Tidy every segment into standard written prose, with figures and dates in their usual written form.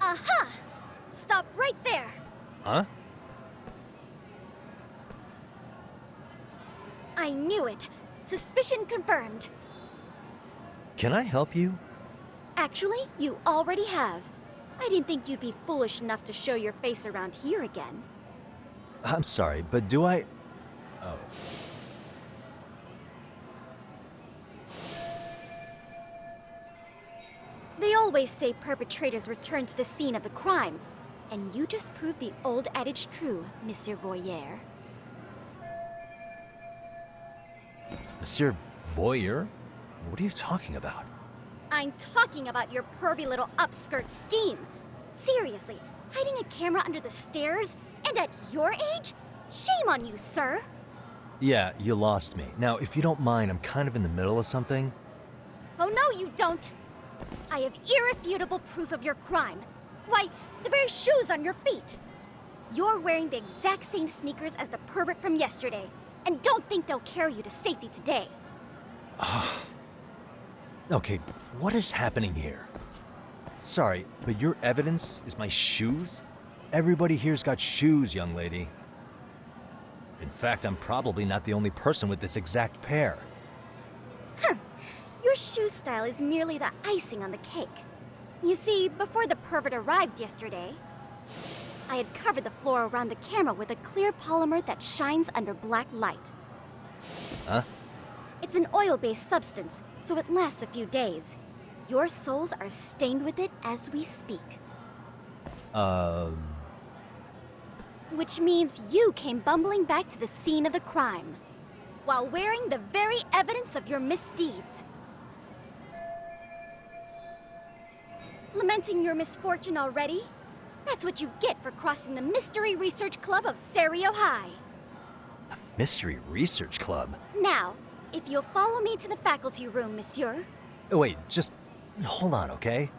Aha! Stop right there! Huh? I knew it. Suspicion confirmed. Can I help you? Actually, you already have. I didn't think you'd be foolish enough to show your face around here again. I'm sorry, but do I... Oh. They always say perpetrators return to the scene of the crime, and you just proved the old adage true, Monsieur Voyeur. Monsieur Voyeur? What are you talking about? I'm talking about your pervy little upskirt scheme. Seriously, hiding a camera under the stairs? And at your age? Shame on you, sir! Yeah, you lost me. Now, if you don't mind, I'm kind of in the middle of something. Oh no, you don't! I have irrefutable proof of your crime. Why, the very shoes on your feet! You're wearing the exact same sneakers as the pervert from yesterday, and don't think they'll carry you to safety today. Okay, what is happening here? Sorry, but your evidence is my shoes? Everybody here's got shoes, young lady. In fact, I'm probably not the only person with this exact pair. Your shoe style is merely the icing on the cake. You see, before the pervert arrived yesterday, I had covered the floor around the camera with a clear polymer that shines under black light. Huh? It's an oil-based substance, so it lasts a few days. Your soles are stained with it as we speak. Which means you came bumbling back to the scene of the crime, while wearing the very evidence of your misdeeds. Lamenting your misfortune already? That's what you get for crossing the Mystery Research Club of Seiryo High. Mystery Research Club? Now, if you'll follow me to the faculty room, monsieur. Oh, wait, just hold on, okay?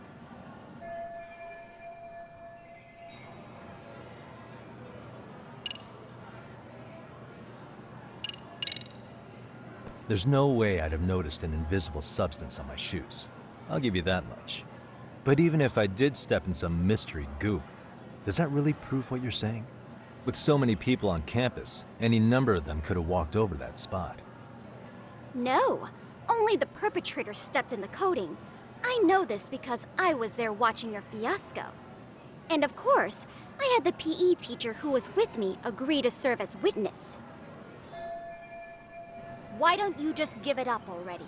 There's no way I'd have noticed an invisible substance on my shoes. I'll give you that much. But even if I did step in some mystery goop, does that really prove what you're saying? With so many people on campus, any number of them could have walked over that spot. No, only the perpetrator stepped in the coating. I know this because I was there watching your fiasco. And of course, I had the PE teacher who was with me agree to serve as witness. Why don't you just give it up already?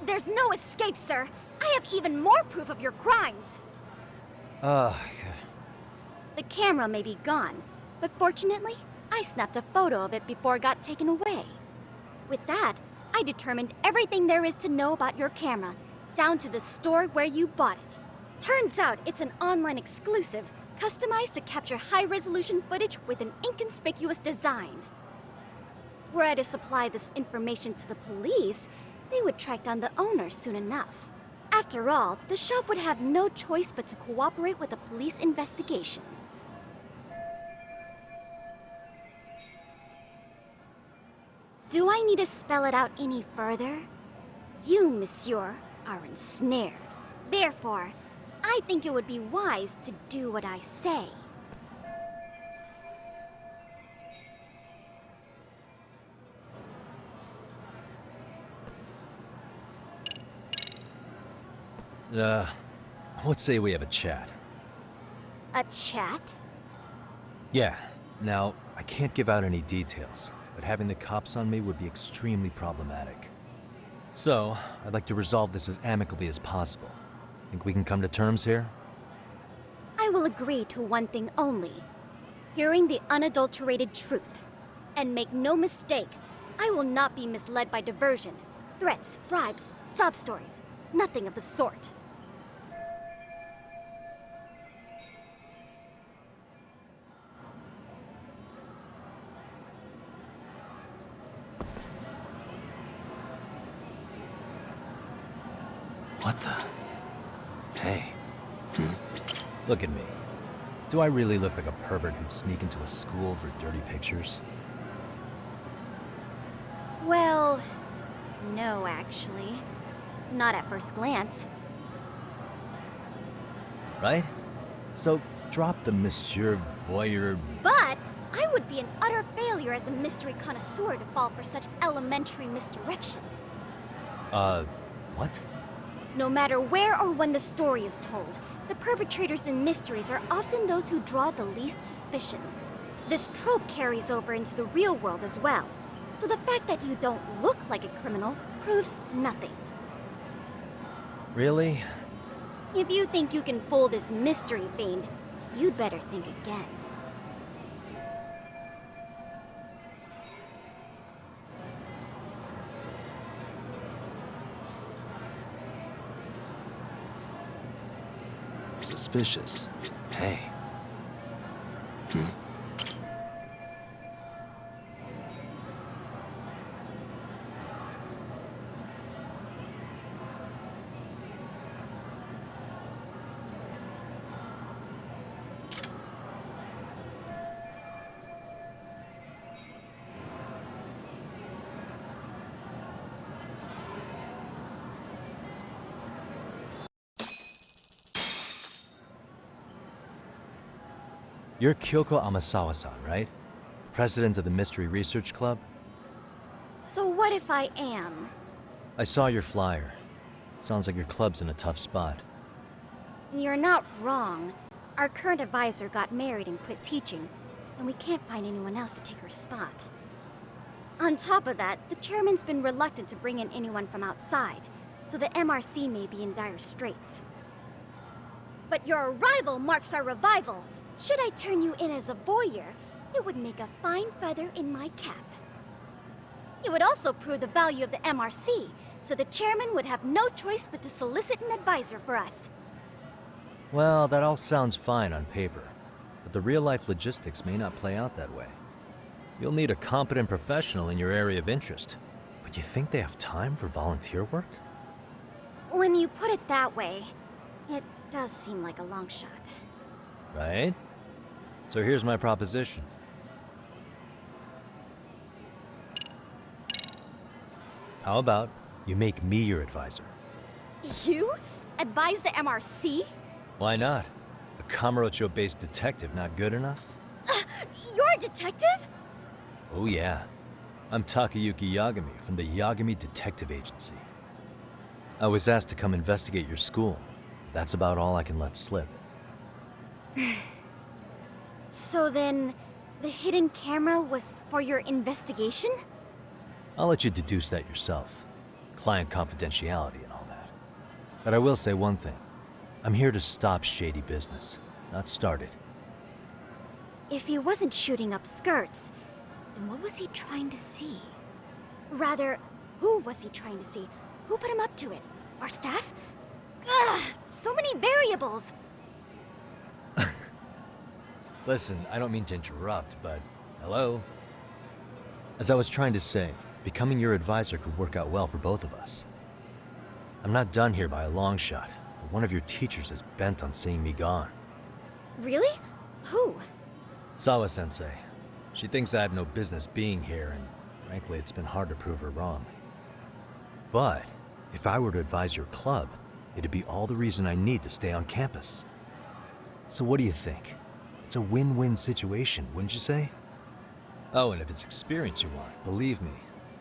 There's no escape, sir. I have even more proof of your crimes. The camera may be gone, but fortunately, I snapped a photo of it before it got taken away. With that, I determined everything there is to know about your camera, down to the store where you bought it. Turns out it's an online exclusive, customized to capture high-resolution footage with an inconspicuous design. Were I to supply this information to the police, they would track down the owner soon enough. After all, the shop would have no choice but to cooperate with the police investigation. Do I need to spell it out any further? You, monsieur, are ensnared. Therefore, I think it would be wise to do what I say. Let's say we have a chat. A chat? Yeah. Now, I can't give out any details, but having the cops on me would be extremely problematic. So, I'd like to resolve this as amicably as possible. Think we can come to terms here? I will agree to one thing only. Hearing the unadulterated truth. And make no mistake, I will not be misled by diversion, threats, bribes, sob stories. Nothing of the sort. What the? Hey. Look at me. Do I really look like a pervert who'd sneak into a school for dirty pictures? Well, no, actually. Not at first glance. Right? So, drop the Monsieur Voyeur... But I would be an utter failure as a mystery connoisseur to fall for such elementary misdirection. What? No matter where or when the story is told, the perpetrators in mysteries are often those who draw the least suspicion. This trope carries over into the real world as well, so the fact that you don't look like a criminal proves nothing. Really? If you think you can fool this mystery fiend, you'd better think again. Suspicious. Hey. You're Kyoko Amasawa-san, right? President of the Mystery Research Club? So what if I am? I saw your flyer. Sounds like your club's in a tough spot. You're not wrong. Our current advisor got married and quit teaching, and we can't find anyone else to take her spot. On top of that, the chairman's been reluctant to bring in anyone from outside, so the MRC may be in dire straits. But your arrival marks our revival. Should I turn you in as a voyeur, it would make a fine feather in my cap. It would also prove the value of the MRC, so the chairman would have no choice but to solicit an advisor for us. Well, that all sounds fine on paper, but the real-life logistics may not play out that way. You'll need a competent professional in your area of interest, but you think they have time for volunteer work? When you put it that way, it does seem like a long shot. Right? So here's my proposition. How about you make me your advisor? You? Advise the MRC? Why not? A Kamurocho-based detective not good enough? You're a detective? Oh yeah. I'm Takayuki Yagami from the Yagami Detective Agency. I was asked to come investigate your school. That's about all I can let slip. So then, the hidden camera was for your investigation? I'll let you deduce that yourself. Client confidentiality and all that. But I will say one thing. I'm here to stop shady business, not start it. If he wasn't shooting up skirts, then what was he trying to see? Rather, who was he trying to see? Who put him up to it? Our staff? Ugh, so many variables! Listen, I don't mean to interrupt, but hello? As I was trying to say, becoming your advisor could work out well for both of us. I'm not done here by a long shot, but one of your teachers is bent on seeing me gone. Really? Who? Sawa-sensei. She thinks I have no business being here, and frankly, it's been hard to prove her wrong. But if I were to advise your club, it'd be all the reason I need to stay on campus. So what do you think? It's a win-win situation, wouldn't you say? Oh, and if it's experience you want, believe me,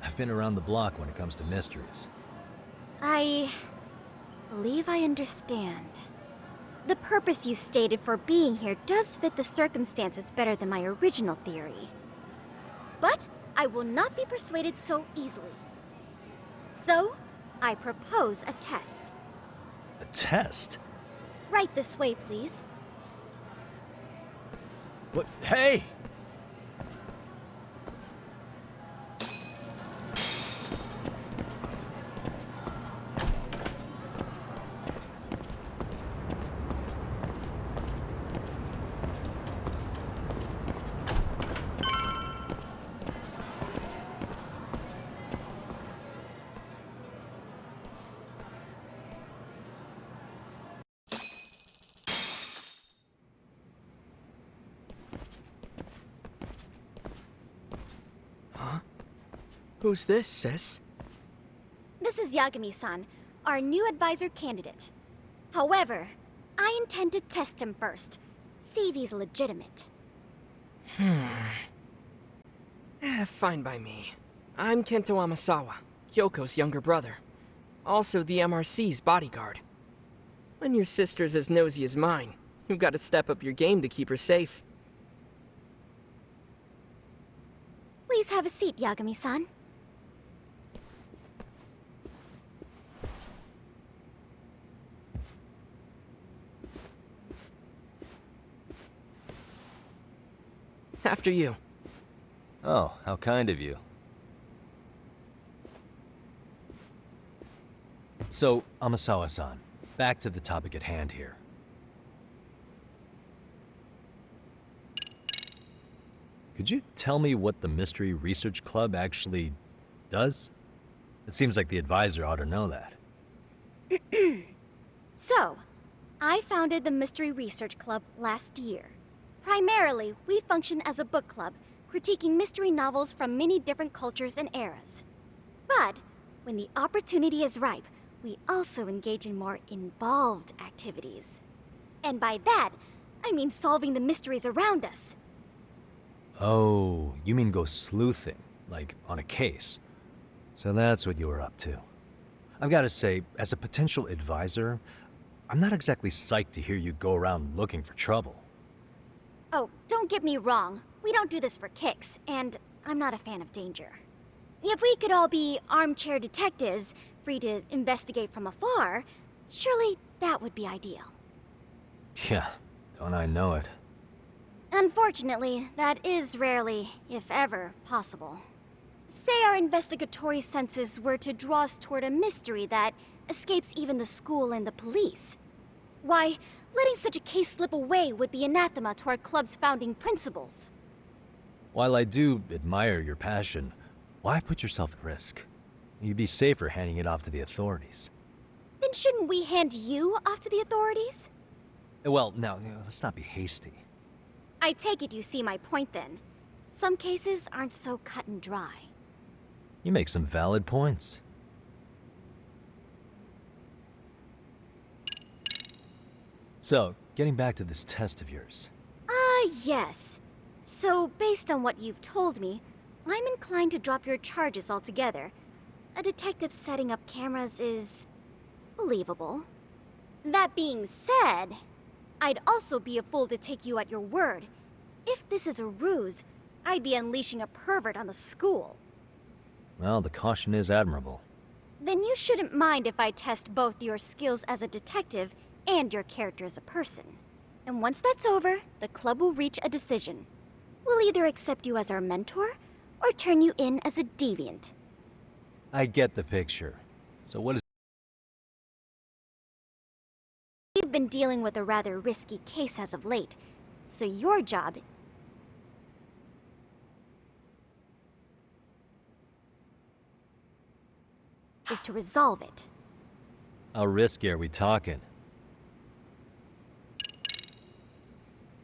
I've been around the block when it comes to mysteries. I believe I understand. The purpose you stated for being here does fit the circumstances better than my original theory. But I will not be persuaded so easily. So, I propose a test. A test? Right this way, please. What? Hey! Who's this, sis? This is Yagami-san, our new advisor candidate. However, I intend to test him first, see if he's legitimate. Fine by me. I'm Kento Amasawa, Kyoko's younger brother. Also the MRC's bodyguard. When your sister's as nosy as mine, you've got to step up your game to keep her safe. Please have a seat, Yagami-san. After you. Oh, how kind of you. So, Amasawa-san, back to the topic at hand here. Could you tell me what the Mystery Research Club actually does? It seems like the advisor ought to know that. So, I founded the Mystery Research Club last year. Primarily, we function as a book club, critiquing mystery novels from many different cultures and eras. But, when the opportunity is ripe, we also engage in more involved activities. And by that, I mean solving the mysteries around us. Oh, you mean go sleuthing, like on a case. So that's what you were up to. I've got to say, as a potential advisor, I'm not exactly psyched to hear you go around looking for trouble. Oh, don't get me wrong. We don't do this for kicks, and I'm not a fan of danger. If we could all be armchair detectives, free to investigate from afar, surely that would be ideal. Yeah, don't I know it. Unfortunately, that is rarely, if ever, possible. Say our investigatory senses were to draw us toward a mystery that escapes even the school and the police. Why, letting such a case slip away would be anathema to our club's founding principles. While I do admire your passion, why put yourself at risk? You'd be safer handing it off to the authorities. Then shouldn't we hand you off to the authorities? Well, now, let's not be hasty. I take it you see my point then. Some cases aren't so cut and dry. You make some valid points. So, getting back to this test of yours. Yes. So, based on what you've told me, I'm inclined to drop your charges altogether. A detective setting up cameras is believable. That being said, I'd also be a fool to take you at your word. If this is a ruse, I'd be unleashing a pervert on the school. Well, the caution is admirable. Then you shouldn't mind if I test both your skills as a detective and your character as a person. And once that's over, the club will reach a decision. We'll either accept you as our mentor, or turn you in as a deviant. I get the picture. So what is... You've been dealing with a rather risky case as of late, so your job is to resolve it. How risky are we talking?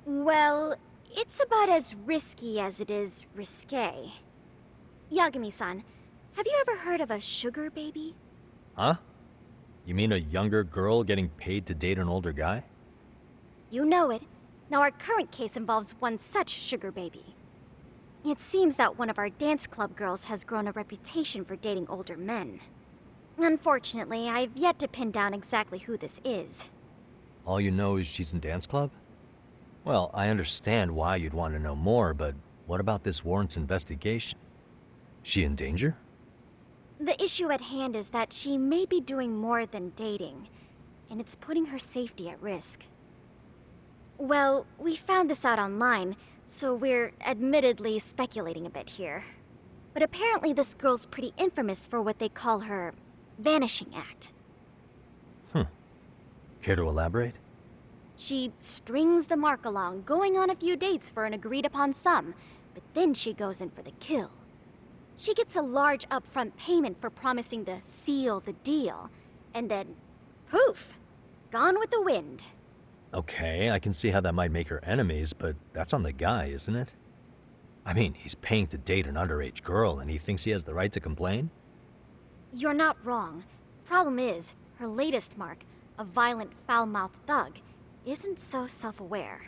Well, it's about as risky as it is risque. Yagami-san, have you ever heard of a sugar baby? Huh? You mean a younger girl getting paid to date an older guy? You know it. Now our current case involves one such sugar baby. It seems that one of our dance club girls has grown a reputation for dating older men. Unfortunately, I've yet to pin down exactly who this is. All you know is she's in dance club? Well, I understand why you'd want to know more, but what about this warrant's investigation? She in danger? The issue at hand is that she may be doing more than dating, and it's putting her safety at risk. Well, we found this out online, so we're admittedly speculating a bit here. But apparently this girl's pretty infamous for what they call her vanishing act. Care to elaborate? She strings the mark along, going on a few dates for an agreed-upon sum, but then she goes in for the kill. She gets a large upfront payment for promising to seal the deal, and then, poof, gone with the wind. Okay, I can see how that might make her enemies, but that's on the guy, isn't it? I mean, he's paying to date an underage girl, and he thinks he has the right to complain? You're not wrong. Problem is, her latest mark, a violent, foul-mouthed thug, isn't so self-aware.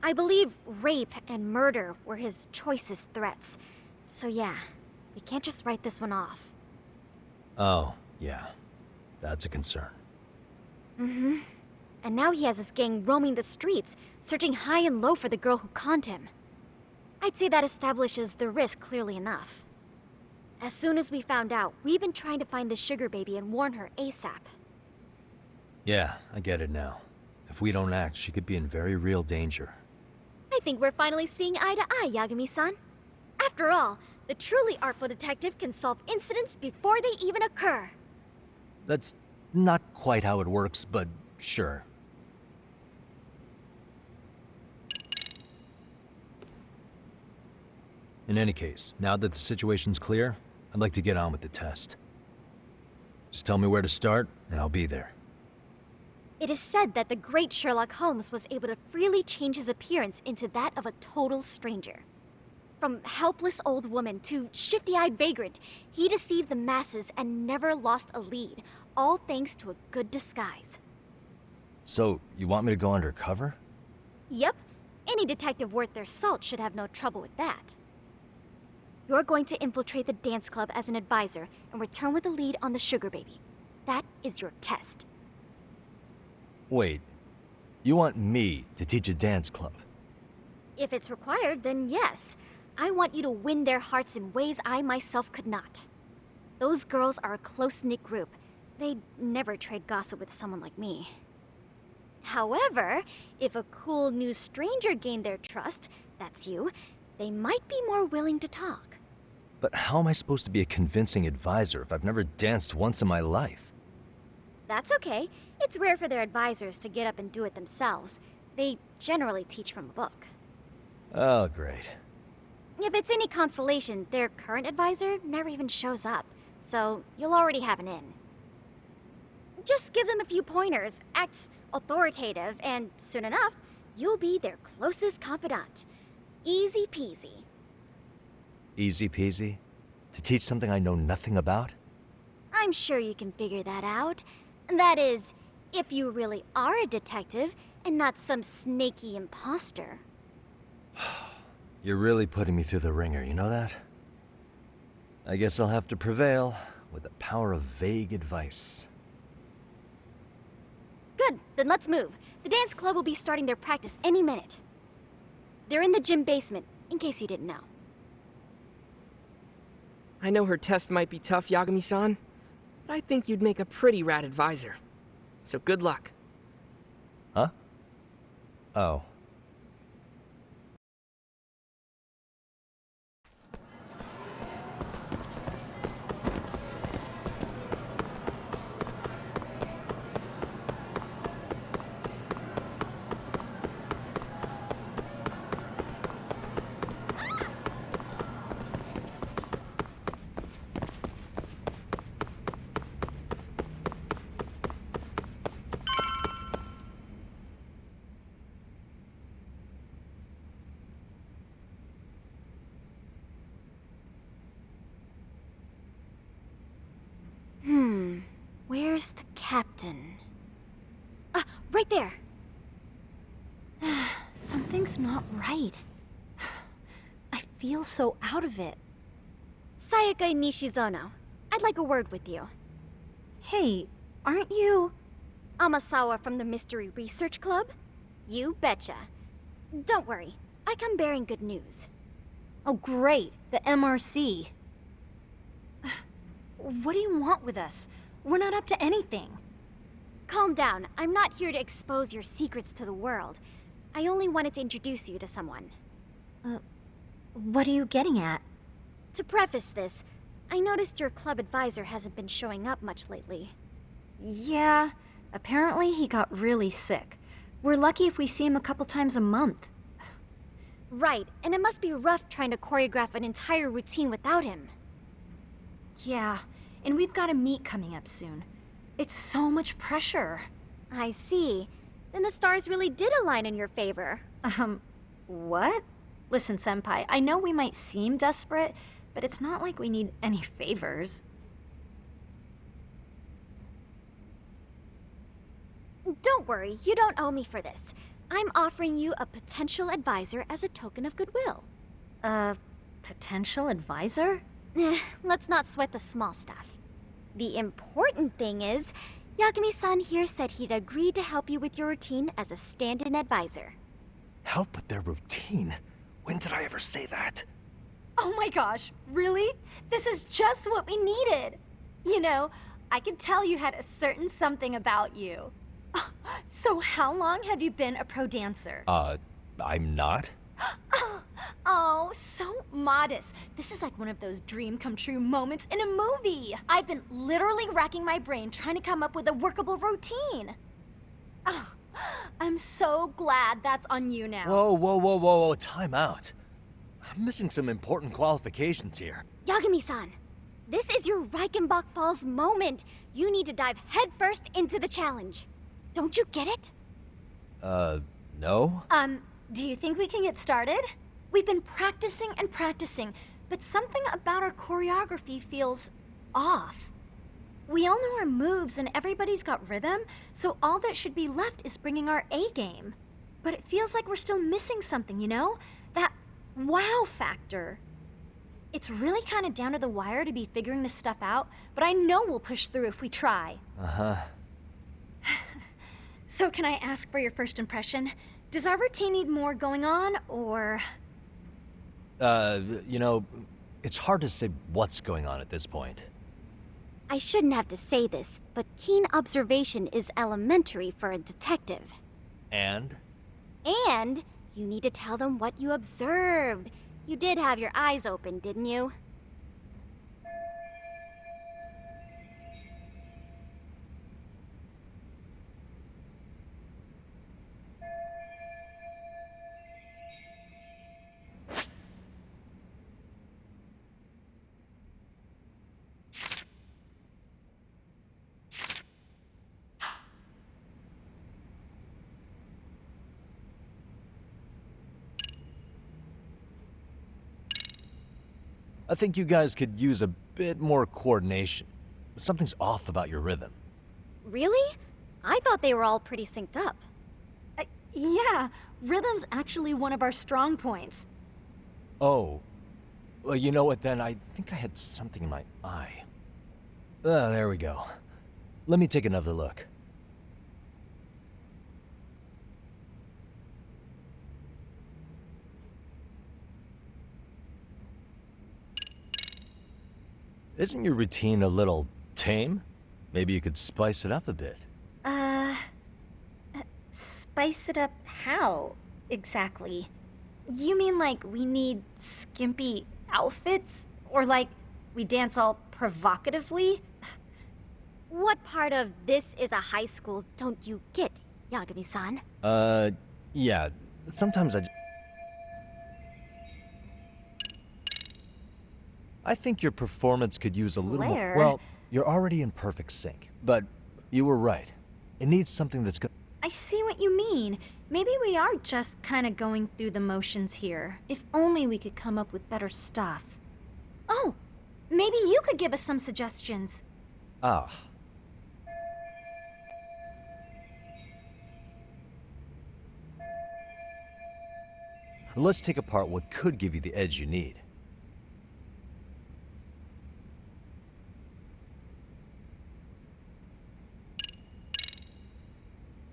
I believe rape and murder were his choicest threats. So yeah, we can't just write this one off. Oh, yeah. That's a concern. Mm-hmm. And now he has his gang roaming the streets, searching high and low for the girl who conned him. I'd say that establishes the risk clearly enough. As soon as we found out, we've been trying to find the sugar baby and warn her ASAP. Yeah, I get it now. If we don't act, she could be in very real danger. I think we're finally seeing eye to eye, Yagami-san. After all, the truly artful detective can solve incidents before they even occur. That's not quite how it works, but sure. In any case, now that the situation's clear, I'd like to get on with the test. Just tell me where to start, and I'll be there. It is said that the great Sherlock Holmes was able to freely change his appearance into that of a total stranger. From helpless old woman to shifty-eyed vagrant, he deceived the masses and never lost a lead, all thanks to a good disguise. So, you want me to go undercover? Yep, any detective worth their salt should have no trouble with that. You're going to infiltrate the dance club as an advisor and return with a lead on the sugar baby. That is your test. Wait, you want me to teach a dance club? If it's required, then yes. I want you to win their hearts in ways I myself could not. Those girls are a close-knit group. They'd never trade gossip with someone like me. However, if a cool new stranger gained their trust, that's you, they might be more willing to talk. But how am I supposed to be a convincing advisor if I've never danced once in my life? That's okay. It's rare for their advisors to get up and do it themselves. They generally teach from a book. Oh, great. If it's any consolation, their current advisor never even shows up, so you'll already have an in. Just give them a few pointers, act authoritative, and soon enough, you'll be their closest confidant. Easy peasy. Easy peasy? To teach something I know nothing about? I'm sure you can figure that out. That is, if you really are a detective and not some snaky imposter. You're really putting me through the ringer, you know that? I guess I'll have to prevail with the power of vague advice. Good, then let's move. The dance club will be starting their practice any minute. They're in the gym basement, in case you didn't know. I know her test might be tough, Yagami-san, but I think you'd make a pretty rad advisor. So good luck. Huh? Oh. Where's the captain? Ah, right there! Something's not right. I feel so out of it. Sayaka Nishizono, I'd like a word with you. Hey, aren't you... Amasawa from the Mystery Research Club? You betcha. Don't worry, I come bearing good news. Oh great, the MRC. What do you want with us? We're not up to anything. Calm down, I'm not here to expose your secrets to the world. I only wanted to introduce you to someone. What are you getting at? To preface this, I noticed your club advisor hasn't been showing up much lately. Yeah, apparently he got really sick. We're lucky if we see him a couple times a month. Right, and it must be rough trying to choreograph an entire routine without him. Yeah, and we've got a meet coming up soon. It's so much pressure. I see. Then the stars really did align in your favor. What? Listen, Senpai, I know we might seem desperate, but it's not like we need any favors. Don't worry, you don't owe me for this. I'm offering you a potential advisor as a token of goodwill. A potential advisor? Let's not sweat the small stuff. The important thing is, Yagami-san here said he'd agreed to help you with your routine as a stand-in advisor. Help with their routine? When did I ever say that? Oh my gosh, really? This is just what we needed. You know, I could tell you had a certain something about you. So how long have you been a pro dancer? I'm not? Oh, so modest. This is like one of those dream come true moments in a movie. I've been literally racking my brain trying to come up with a workable routine. Oh, I'm so glad that's on you now. Whoa, time out. I'm missing some important qualifications here. Yagami-san, this is your Reichenbach Falls moment. You need to dive headfirst into the challenge. Don't you get it? No? Do you think we can get started? We've been practicing and practicing, but something about our choreography feels off. We all know our moves and everybody's got rhythm, so all that should be left is bringing our A game. But it feels like we're still missing something, you know? That wow factor. It's really kind of down to the wire to be figuring this stuff out, but I know we'll push through if we try. Uh-huh. So can I ask for your first impression? Does our routine need more going on, or...? You know, it's hard to say what's going on at this point. I shouldn't have to say this, but keen observation is elementary for a detective. And? And you need to tell them what you observed. You did have your eyes open, didn't you? I think you guys could use a bit more coordination. Something's off about your rhythm. Really? I thought they were all pretty synced up. Yeah, rhythm's actually one of our strong points. Oh. Well, you know what then? I think I had something in my eye. There we go. Let me take another look. Isn't your routine a little tame? Maybe you could spice it up a bit. Spice it up how, exactly? You mean like we need skimpy outfits? Or like we dance all provocatively? What part of this is a high school don't you get, Yagami-san? Yeah. Sometimes I think your performance could use a little more. Claire? Well, you're already in perfect sync, but you were right. It needs something that's good. I see what you mean. Maybe we are just kind of going through the motions here. If only we could come up with better stuff. Oh, maybe you could give us some suggestions. Ah. Let's take apart what could give you the edge you need.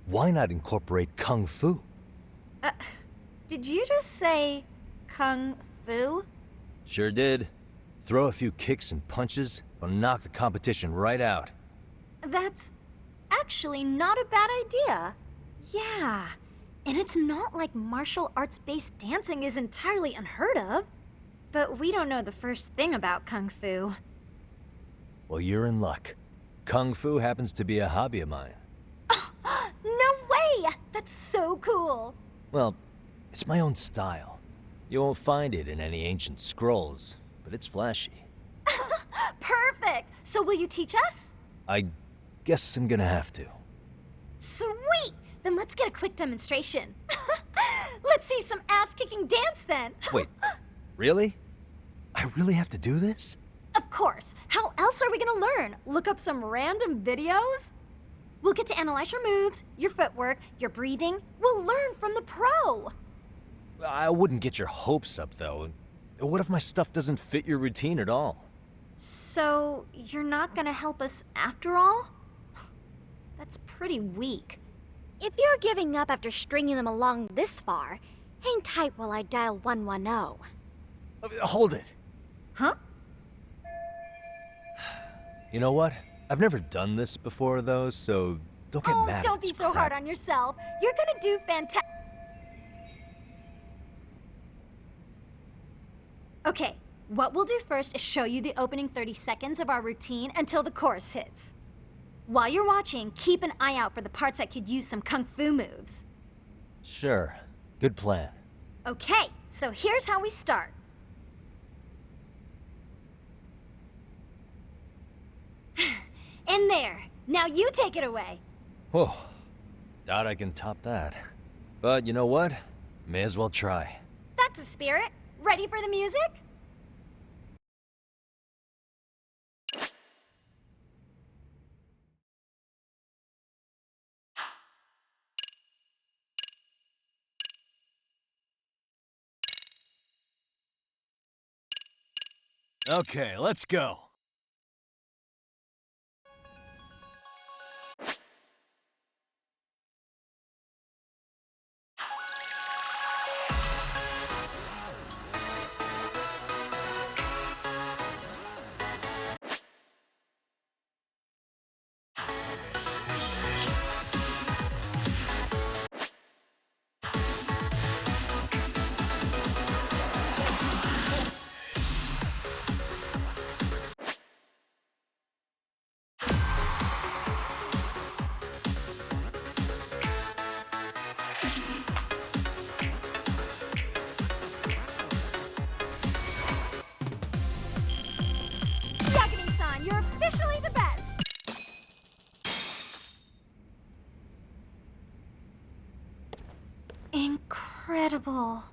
Why not incorporate Kung Fu? Did you just say Kung Fu? Sure did. Throw a few kicks and punches, will knock the competition right out. That's actually not a bad idea. Yeah, and it's not like martial arts-based dancing is entirely unheard of. But we don't know the first thing about Kung Fu. Well, you're in luck. Kung Fu happens to be a hobby of mine. No way! That's so cool! Well, it's my own style. You won't find it in any ancient scrolls, but it's flashy. Perfect! So will you teach us? I guess I'm gonna have to. Sweet! Then let's get a quick demonstration. Let's see some ass-kicking dance then. Wait, really? I really have to do this? Of course. How else are we gonna learn? Look up some random videos? We'll get to analyze your moves, your footwork, your breathing. We'll learn from the pro. I wouldn't get your hopes up, though. What if my stuff doesn't fit your routine at all? So, you're not gonna help us after all? That's pretty weak. If you're giving up after stringing them along this far, hang tight while I dial 110. Hold it. Huh? You know what? I've never done this before, though, so don't get mad. Don't be so hard on yourself. You're gonna do fantastic. Okay, what we'll do first is show you the opening 30 seconds of our routine until the chorus hits. While you're watching, keep an eye out for the parts that could use some kung fu moves. Sure. Good plan. Okay, so here's how we start. In there. Now you take it away. Whoa. Doubt I can top that. But you know what? May as well try. That's a spirit. Ready for the music? Okay, let's go. Yagami-san, you're officially the best. Incredible.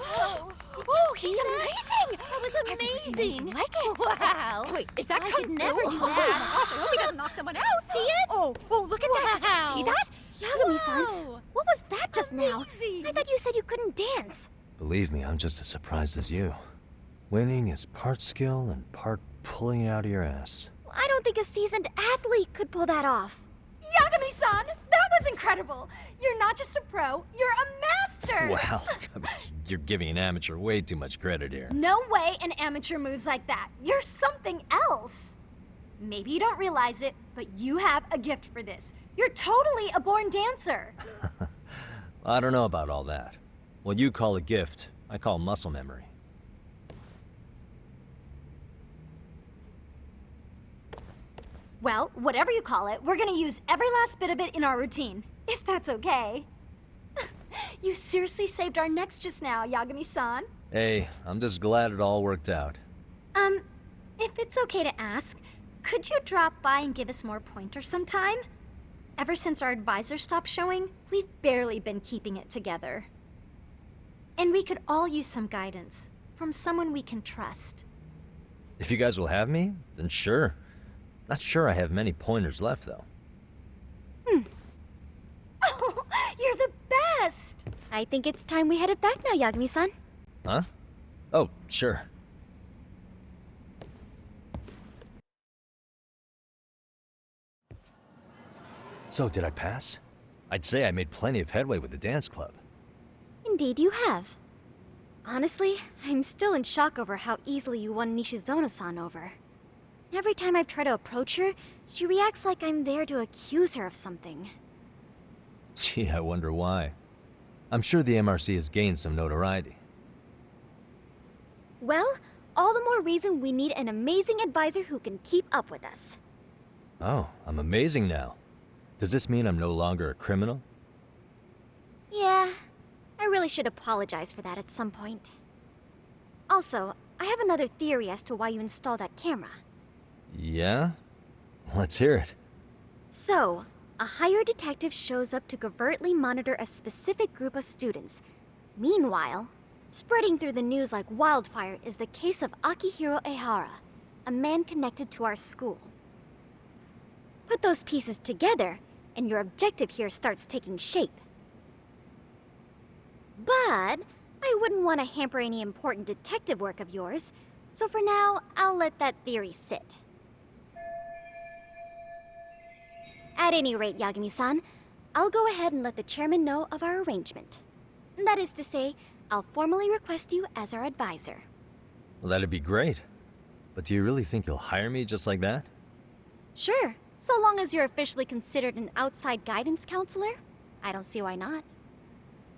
Oh, he's amazing! That was amazing! Like it? Wow! Wait, is that I kung could fu? never do Oh that. my gosh, I hope he doesn't knock someone out. See it? Oh, Look at that! Did you see that? Yagami-san, Wow. what was that just now? Amazing. I thought you said you couldn't dance. Believe me, I'm just as surprised as you. Winning is part skill and part pulling it out of your ass. I don't think a seasoned athlete could pull that off. Yagami-san, that was incredible. You're not just a pro, you're a master. Wow, you're giving an amateur way too much credit here. No way an amateur moves like that. You're something else. Maybe you don't realize it, but you have a gift for this. You're totally a born dancer. I don't know about all that. What you call a gift, I call muscle memory. Well, whatever you call it, we're gonna use every last bit of it in our routine, if that's okay. You seriously saved our necks just now, Yagami-san. Hey, I'm just glad it all worked out. If it's okay to ask, could you drop by and give us more pointers sometime? Ever since our advisor stopped showing, we've barely been keeping it together. And we could all use some guidance from someone we can trust. If you guys will have me, then sure. Not sure I have many pointers left, though. Oh, you're the best! I think it's time we headed back now, Yagami-san. Huh? Oh, sure. So, did I pass? I'd say I made plenty of headway with the dance club. Indeed you have. Honestly, I'm still in shock over how easily you won Nishizono-san over. Every time I've tried to approach her, she reacts like I'm there to accuse her of something. Gee, I wonder why. I'm sure the MRC has gained some notoriety. Well, all the more reason we need an amazing advisor who can keep up with us. Oh, I'm amazing now. Does this mean I'm no longer a criminal? Yeah, I really should apologize for that at some point. Also, I have another theory as to why you installed that camera. Yeah? Let's hear it. So, a hired detective shows up to covertly monitor a specific group of students. Meanwhile, spreading through the news like wildfire is the case of Akihiro Ehara, a man connected to our school. Put those pieces together, and your objective here starts taking shape. But I wouldn't want to hamper any important detective work of yours, so for now, I'll let that theory sit. At any rate, Yagami-san, I'll go ahead and let the chairman know of our arrangement. That is to say, I'll formally request you as our advisor. Well, that'd be great. But do you really think you'll hire me just like that? Sure, so long as you're officially considered an outside guidance counselor. I don't see why not.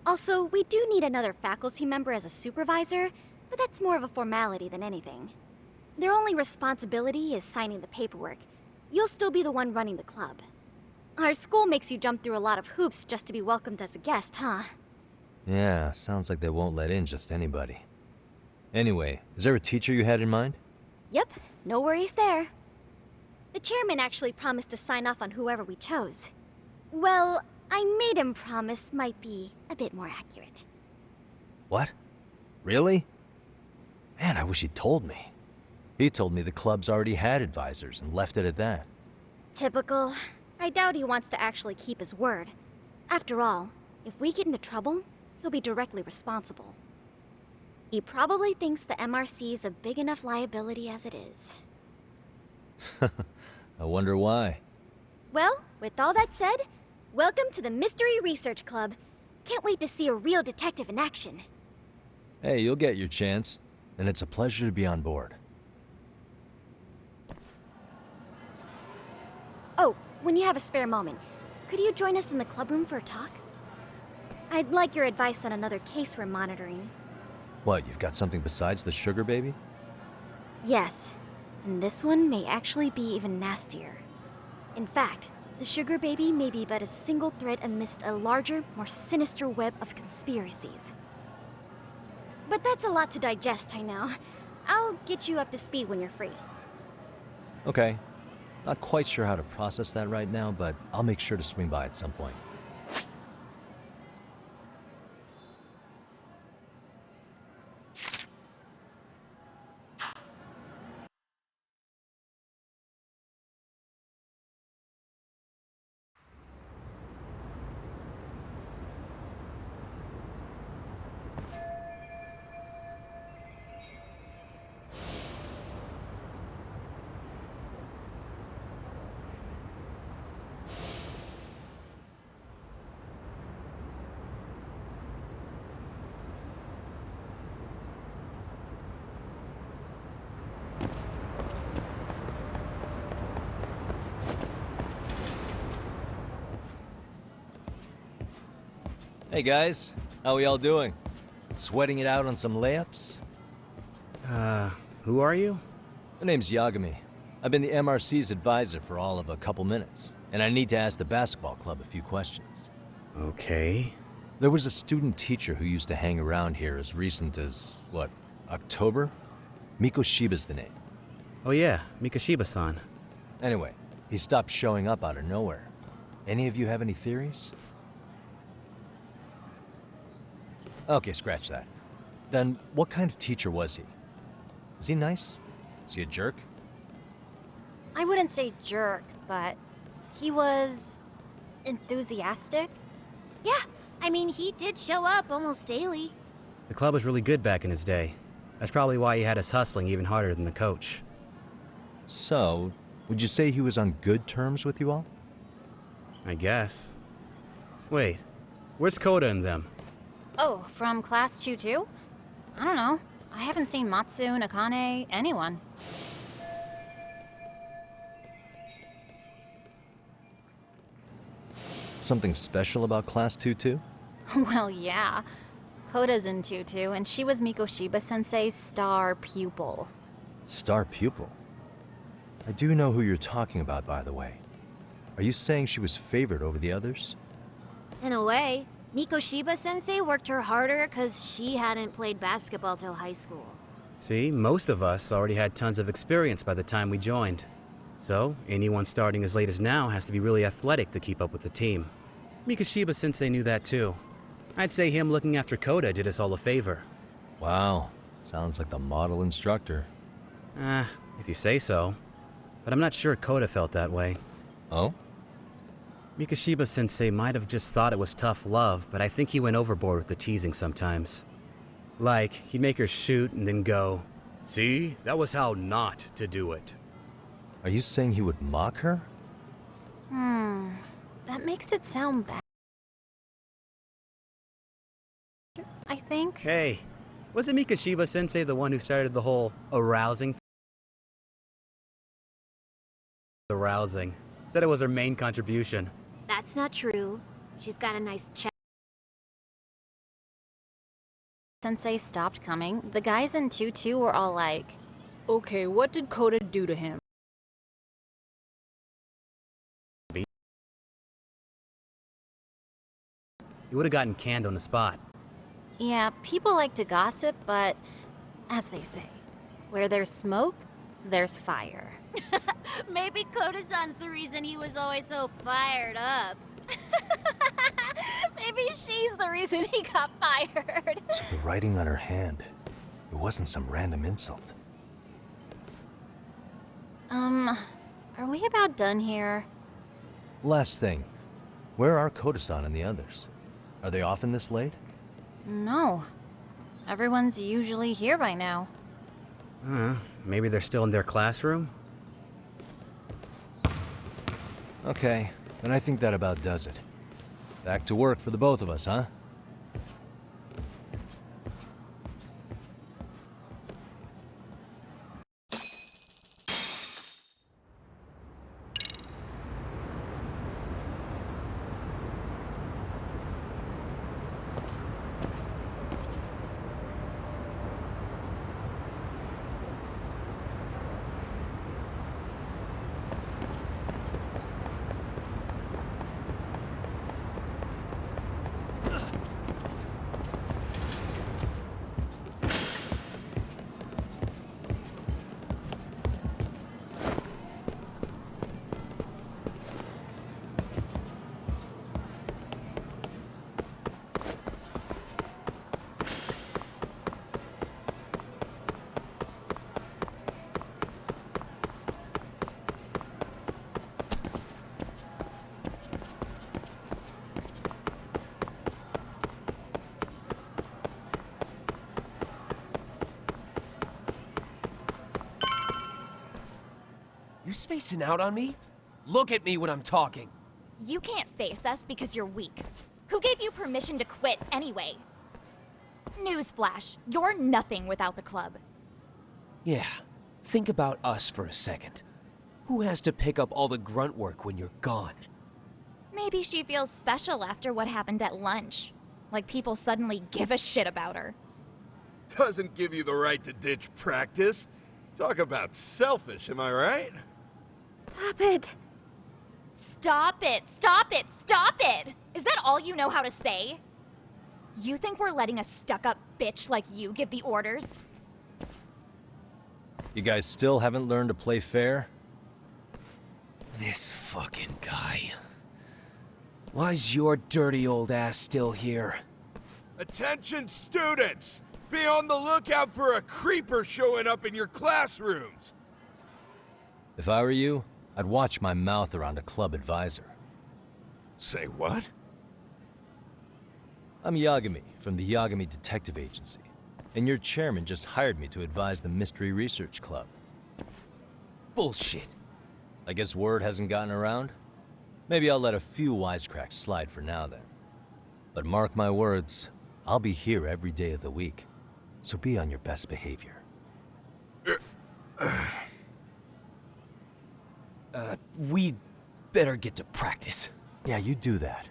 Also, we do need another faculty member as a supervisor, but that's more of a formality than anything. Their only responsibility is signing the paperwork. You'll still be the one running the club. Our school makes you jump through a lot of hoops just to be welcomed as a guest, huh? Yeah, sounds like they won't let in just anybody. Anyway, is there a teacher you had in mind? Yep, no worries there. The chairman actually promised to sign off on whoever we chose. Well, I made him promise might be a bit more accurate. What? Really? Man, I wish he'd told me. He told me the club's already had advisors and left it at that. Typical. I doubt he wants to actually keep his word. After all, if we get into trouble, he'll be directly responsible. He probably thinks the MRC's a big enough liability as it is. I wonder why. Well, with all that said, welcome to the Mystery Research Club. Can't wait to see a real detective in action. Hey, you'll get your chance, and it's a pleasure to be on board. Oh, when you have a spare moment, could you join us in the clubroom for a talk? I'd like your advice on another case we're monitoring. What, you've got something besides the sugar baby? Yes, and this one may actually be even nastier. In fact, the sugar baby may be but a single thread amidst a larger, more sinister web of conspiracies. But that's a lot to digest, I know. I'll get you up to speed when you're free. Okay. Not quite sure how to process that right now, but I'll make sure to swing by at some point. Hey guys, how we all doing? Sweating it out on some layups? Who are you? My name's Yagami. I've been the MRC's advisor for all of a couple minutes, and I need to ask the basketball club a few questions. Okay. There was a student teacher who used to hang around here as recent as, October? Miko Shiba's the name. Oh yeah, Mikashiba-san. Anyway, he stopped showing up out of nowhere. Any of you have any theories? Okay, scratch that. Then, what kind of teacher was he? Is he nice? Is he a jerk? I wouldn't say jerk, but he was enthusiastic. Yeah, I mean, he did show up almost daily. The club was really good back in his day. That's probably why he had us hustling even harder than the coach. So, would you say he was on good terms with you all? I guess. Wait, where's Koda and them? Oh, from class 2-2? I don't know. I haven't seen Matsu, Nakane, anyone. Something special about Class 2-2? Well, yeah. Koda's in 2-2, and she was Miko Shiba-sensei's star pupil. Star pupil? I do know who you're talking about, by the way. Are you saying she was favored over the others? In a way, Miko Shiba-sensei worked her harder because she hadn't played basketball till high school. See, most of us already had tons of experience by the time we joined. So, anyone starting as late as now has to be really athletic to keep up with the team. Mikashiba-sensei knew that too. I'd say him looking after Kota did us all a favor. Wow, sounds like the model instructor. If you say so. But I'm not sure Kota felt that way. Oh? Mikoshiba-sensei might have just thought it was tough love, but I think he went overboard with the teasing sometimes. Like, he'd make her shoot and then go, "See, that was how not to do it." Are you saying he would mock her? That makes it sound bad. I think. Hey, wasn't Mikoshiba-sensei the one who started the whole arousing? Arousing. Said it was her main contribution. That's not true. She's got a nice chest. Sensei stopped coming, the guys in 2-2 were all like, okay, what did Kota do to him? He would have gotten canned on the spot. Yeah, people like to gossip, but as they say, where there's smoke, there's fire. Maybe Koda-san's the reason he was always so fired up. Maybe she's the reason he got fired. So the writing on her hand, it wasn't some random insult. Are we about done here? Last thing, where are Kota-san and the others? Are they often this late? No. Everyone's usually here by now. Maybe they're still in their classroom? Okay, then I think that about does it. Back to work for the both of us, huh? You spacing out on me? Look at me when I'm talking. You can't face us because you're weak. Who gave you permission to quit anyway? Newsflash, you're nothing without the club. Yeah, think about us for a second. Who has to pick up all the grunt work when you're gone? Maybe she feels special after what happened at lunch. Like people suddenly give a shit about her. Doesn't give you the right to ditch practice. Talk about selfish, am I right? Stop it! Stop it! Stop it! Stop it! Is that all you know how to say? You think we're letting a stuck-up bitch like you give the orders? You guys still haven't learned to play fair? This fucking guy. Why's your dirty old ass still here? Attention students! Be on the lookout for a creeper showing up in your classrooms! If I were you, I'd watch my mouth around a club advisor. Say what? I'm Yagami from the Yagami Detective Agency, and your chairman just hired me to advise the Mystery Research Club. Bullshit. I guess word hasn't gotten around? Maybe I'll let a few wisecracks slide for now then. But mark my words, I'll be here every day of the week, so be on your best behavior. We better get to practice. Yeah, you do that.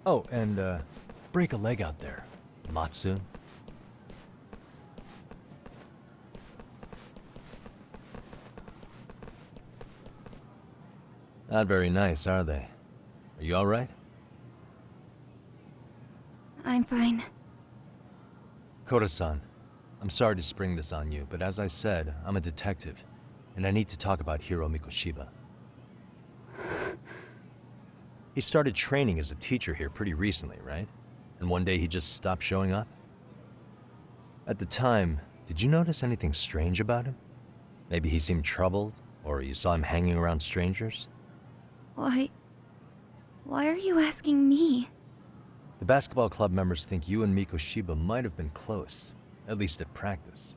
Oh, and break a leg out there, Matsu. Not very nice, are they? Are you all right? I'm fine. Kota-san, I'm sorry to spring this on you, but as I said, I'm a detective, and I need to talk about Hiro Mikoshiba. He started training as a teacher here pretty recently, right? And one day he just stopped showing up? At the time, did you notice anything strange about him? Maybe he seemed troubled, or you saw him hanging around strangers? Why are you asking me? The basketball club members think you and Mikoshiba might have been close, at least at practice.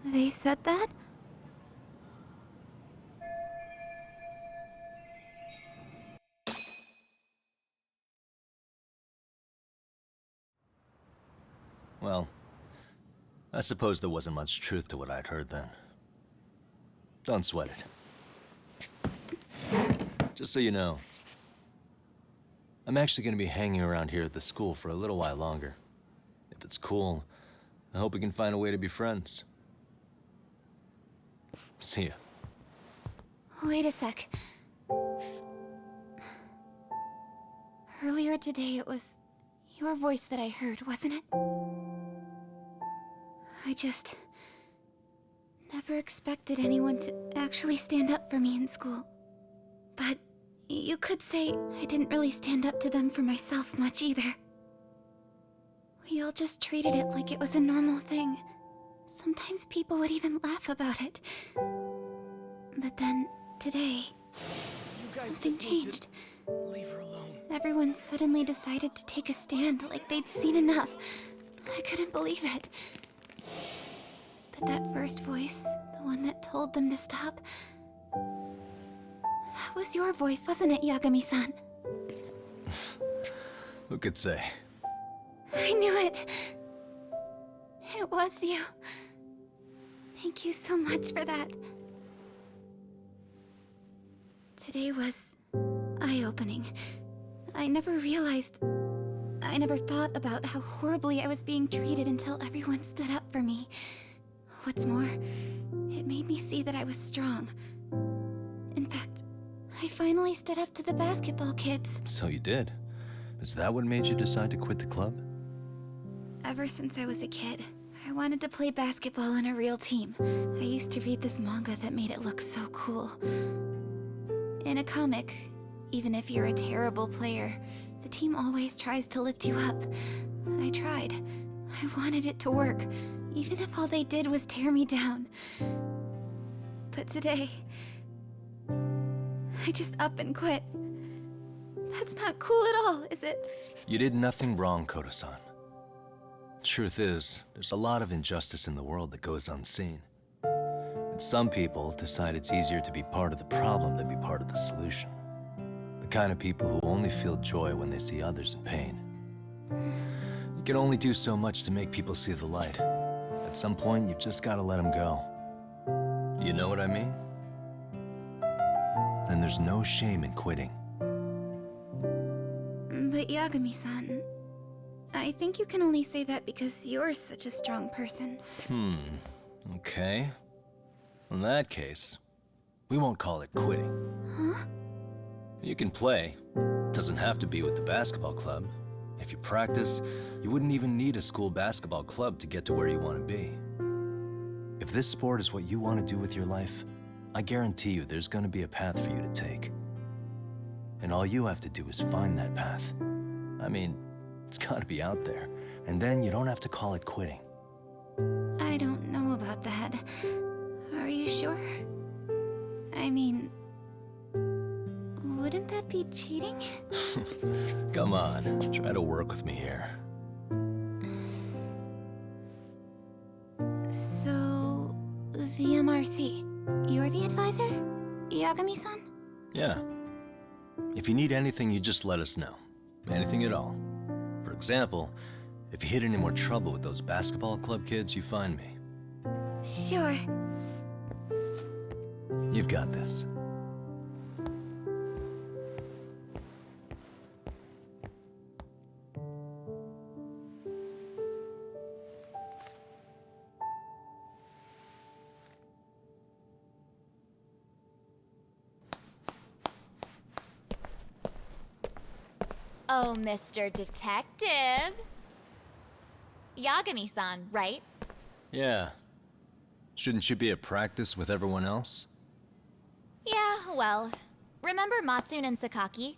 They said that? Well, I suppose there wasn't much truth to what I'd heard then. Don't sweat it. Just so you know, I'm actually going to be hanging around here at the school for a little while longer. If it's cool, I hope we can find a way to be friends. See ya. Wait a sec. Earlier today, it was your voice that I heard, wasn't it? I just never expected anyone to actually stand up for me in school. But you could say I didn't really stand up to them for myself much either. We all just treated it like it was a normal thing. Sometimes people would even laugh about it. But then, today, something changed. Leave her alone. Everyone suddenly decided to take a stand like they'd seen enough. I couldn't believe it. But that first voice, the one that told them to stop, that was your voice, wasn't it, Yagami-san? Who could say? I knew it. It was you. Thank you so much for that. Today was eye-opening. I never thought about how horribly I was being treated until everyone stood up for me. What's more, it made me see that I was strong. In fact, I finally stood up to the basketball kids. So you did. Is that what made you decide to quit the club? Ever since I was a kid, I wanted to play basketball on a real team. I used to read this manga that made it look so cool. In a comic, even if you're a terrible player, the team always tries to lift you up. I tried. I wanted it to work, even if all they did was tear me down. But today, I just up and quit. That's not cool at all, is it? You did nothing wrong, Koto-san. Truth is, there's a lot of injustice in the world that goes unseen. And some people decide it's easier to be part of the problem than be part of the solution. The kind of people who only feel joy when they see others in pain. You can only do so much to make people see the light. At some point, you've just got to let them go. You know what I mean? Then there's no shame in quitting. But Yagami-san, I think you can only say that because you're such a strong person. Okay. In that case, we won't call it quitting. Huh? You can play. Doesn't have to be with the basketball club. If you practice, you wouldn't even need a school basketball club to get to where you want to be. If this sport is what you want to do with your life, I guarantee you there's going to be a path for you to take. And all you have to do is find that path. I mean, it's got to be out there. And then you don't have to call it quitting. I don't know about that. Are you sure? I mean, wouldn't that be cheating? Come on, try to work with me here. So, the MRC, you're the advisor? Yagami-san? Yeah. If you need anything, you just let us know. Anything at all. For example, if you hit any more trouble with those basketball club kids, you find me. Sure. You've got this. Oh, Mr. Detective. Yagami-san, right? Yeah. Shouldn't you be at practice with everyone else? Yeah, well, remember Matsune and Sakaki?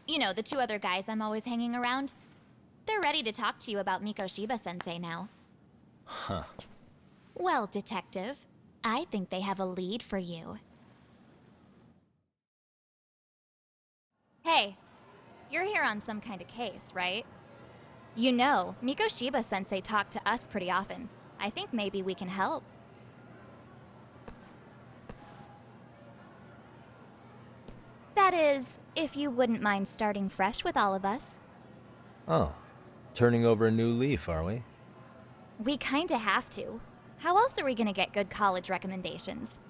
You know, the two other guys I'm always hanging around. They're ready to talk to you about Mikoshiba-sensei now. Huh. Well, detective, I think they have a lead for you. Hey, you're here on some kind of case, right? You know, Mikoshiba-sensei talked to us pretty often. I think maybe we can help. That is, if you wouldn't mind starting fresh with all of us. Oh, turning over a new leaf, are we? We kinda have to. How else are we gonna get good college recommendations?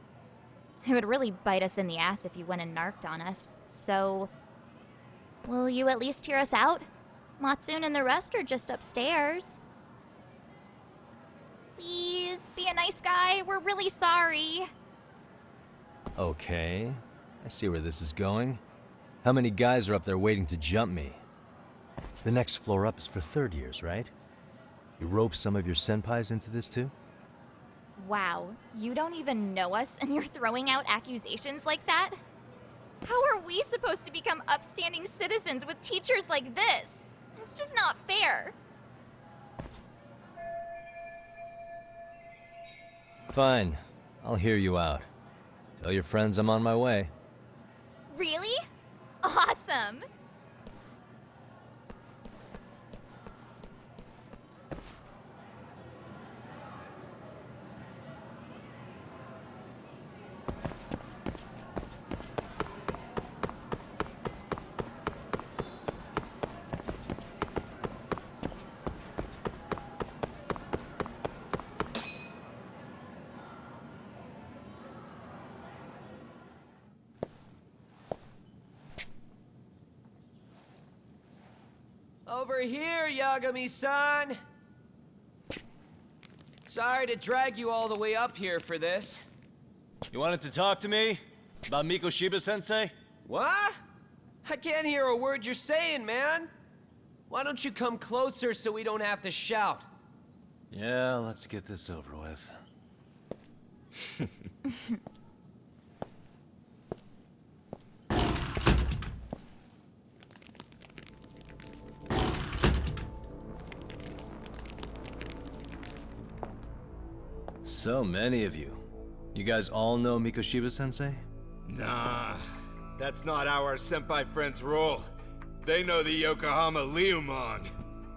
It would really bite us in the ass if you went and narked on us, so... Will you at least hear us out? Matsune and the rest are just upstairs. Please, be a nice guy. We're really sorry. Okay, I see where this is going. How many guys are up there waiting to jump me? The next floor up is for third years, right? You rope some of your senpais into this too? Wow, you don't even know us and you're throwing out accusations like that? How are we supposed to become upstanding citizens with teachers like this? It's just not fair. Fine, I'll hear you out. Tell your friends I'm on my way. Really? Awesome! Over here, Yagami-san! Sorry to drag you all the way up here for this. You wanted to talk to me? About Mikoshiba-sensei? What? I can't hear a word you're saying, man! Why don't you come closer so we don't have to shout? Yeah, let's get this over with. So many of you. You guys all know Mikoshiba-sensei? Nah, that's not how our senpai friends roll. They know the Yokohama Liumang.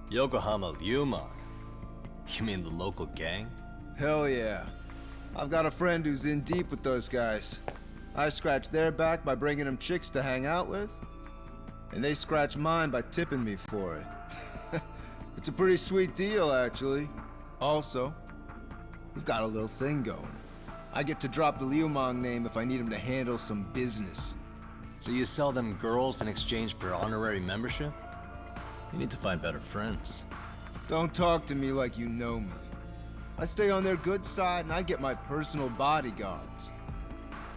Yokohama Liumang? You mean the local gang? Hell yeah. I've got a friend who's in deep with those guys. I scratch their back by bringing them chicks to hang out with, and they scratch mine by tipping me for it. It's a pretty sweet deal, actually. Also, we've got a little thing going. I get to drop the Liumang name if I need him to handle some business. So you sell them girls in exchange for honorary membership? You need to find better friends. Don't talk to me like you know me. I stay on their good side and I get my personal bodyguards.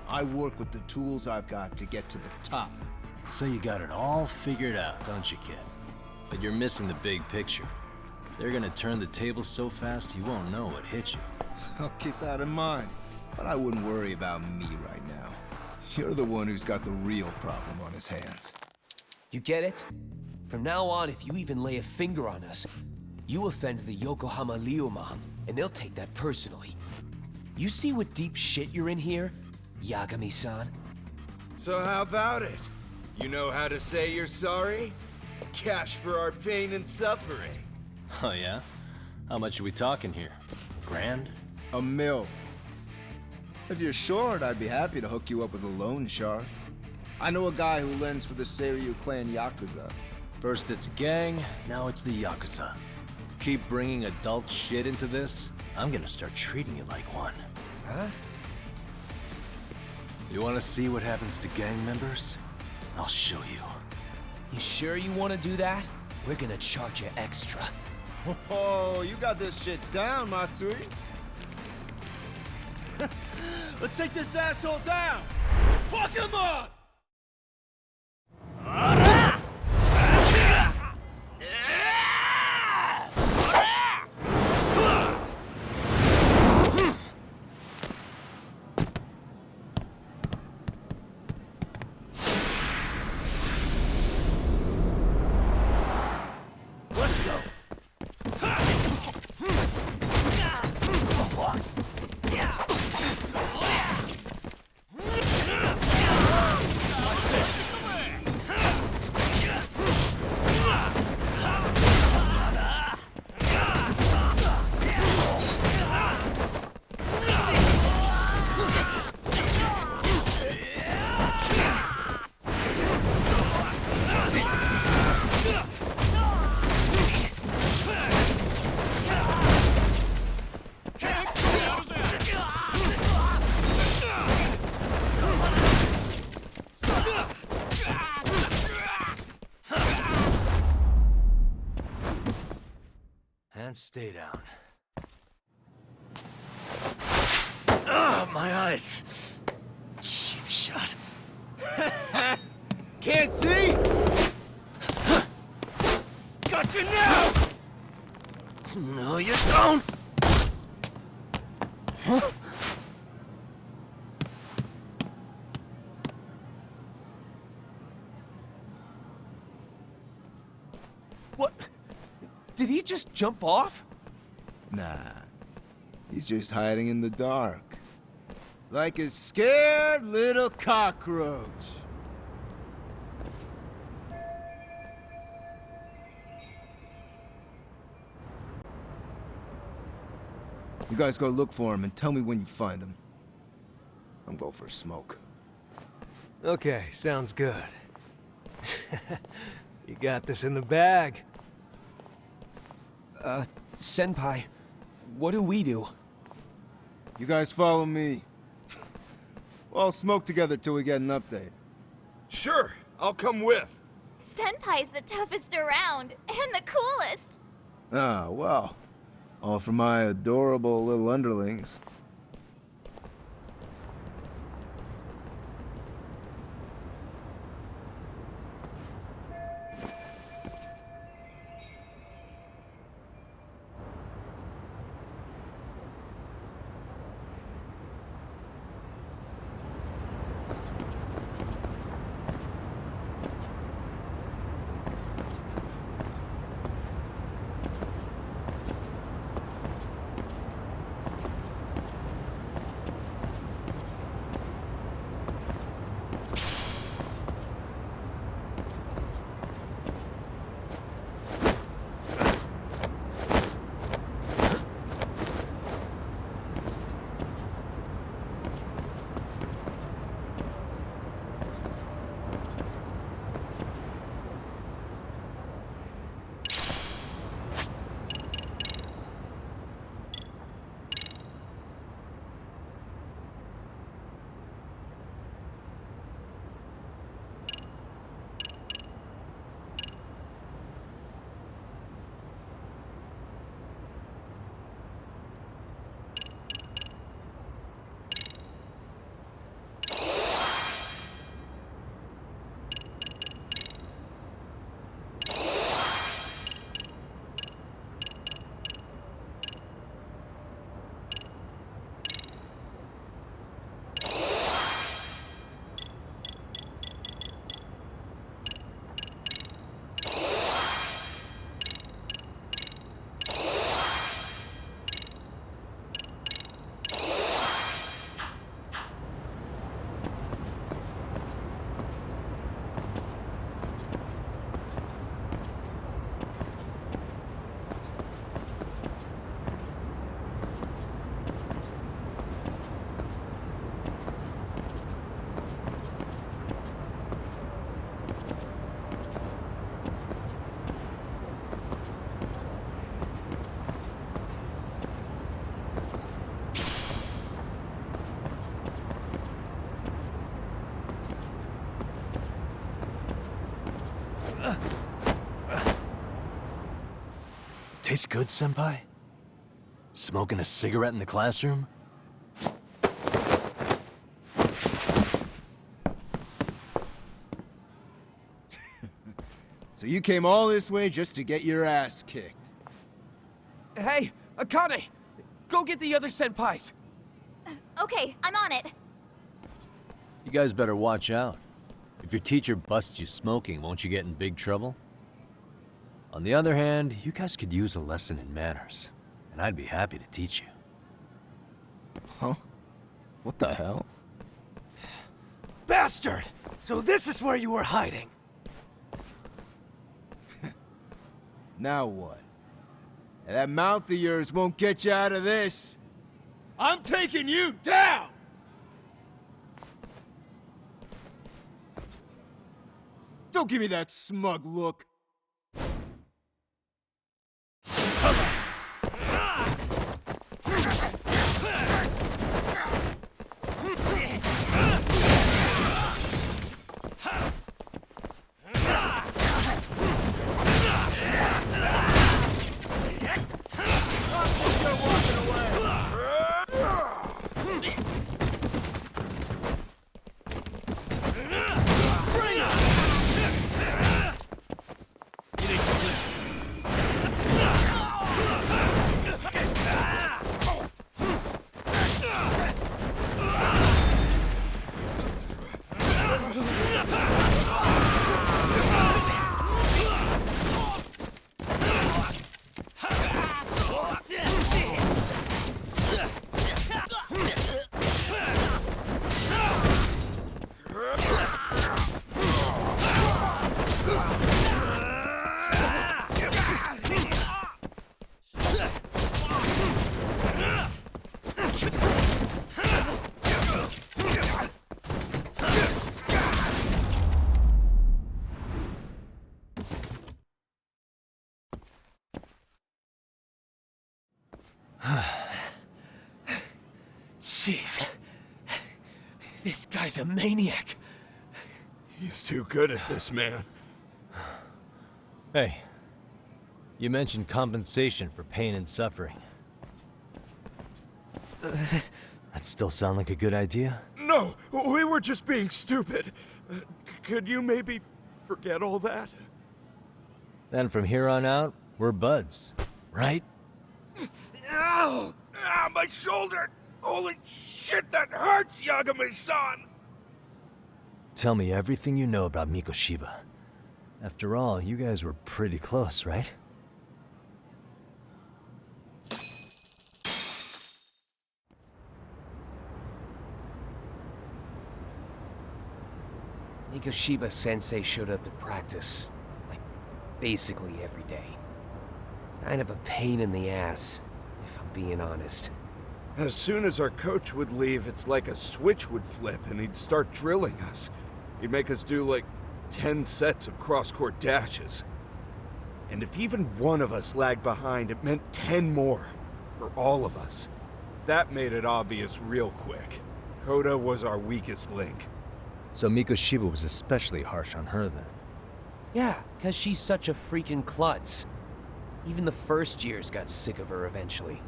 I work with the tools I've got to get to the top. So you got it all figured out, don't you, kid? But you're missing the big picture. They're gonna turn the tables so fast you won't know what hit you. I'll keep that in mind. But I wouldn't worry about me right now. You're the one who's got the real problem on his hands. You get it? From now on, if you even lay a finger on us, you offend the Yokohama Liumang, and they'll take that personally. You see what deep shit you're in here, Yagami-san? So how about it? You know how to say you're sorry? Cash for our pain and suffering. Oh yeah? How much are we talking here? $1,000? $1 million. If you're short, I'd be happy to hook you up with a loan shark. I know a guy who lends for the Seiryo clan Yakuza. First it's a gang, now it's the Yakuza. Keep bringing adult shit into this, I'm gonna start treating you like one. Huh? You wanna see what happens to gang members? I'll show you. You sure you want to do that? We're gonna charge you extra. Oh, you got this shit down, Matsui. Let's take this asshole down! Fuck him up! and stay down. Ah, my eyes. Cheap shot. Can't see? Got you now! No, you don't! Huh? What? Did he just jump off? Nah. He's just hiding in the dark. Like a scared little cockroach. You guys go look for him and tell me when you find him. I'm going for a smoke. Okay, sounds good. You got this in the bag. Senpai, what do we do? You guys follow me. We'll all smoke together till we get an update. Sure, I'll come with. Senpai's the toughest around, and the coolest. Ah, well. All for my adorable little underlings. Tastes good, Senpai? Smoking a cigarette in the classroom? So you came all this way just to get your ass kicked. Hey, Akane! Go get the other senpais! Okay, I'm on it. You guys better watch out. If your teacher busts you smoking, won't you get in big trouble? On the other hand, you guys could use a lesson in manners, and I'd be happy to teach you. Huh? What the hell? Bastard! So this is where you were hiding. Now what? That mouth of yours won't get you out of this. I'm taking you down! Don't give me that smug look. guy's a maniac. He's too good at this, man. Hey, you mentioned compensation for pain and suffering. That still sound like a good idea? No, we were just being stupid. Could you maybe forget all that? Then from here on out, we're buds, right? Ow! Ah, my shoulder! Holy shit, that hurts, Yagami-san! Tell me everything you know about Mikoshiba. After all, you guys were pretty close, right? Mikoshiba Sensei showed up to practice, like, basically every day. Kind of a pain in the ass, if I'm being honest. As soon as our coach would leave, it's like a switch would flip and he'd start drilling us. He'd make us do like 10 sets of cross-court dashes. And if even one of us lagged behind, it meant 10 more for all of us. That made it obvious real quick. Koda was our weakest link. So Mikoshiba was especially harsh on her then. Yeah, 'cause she's such a freaking klutz. Even the first years got sick of her eventually.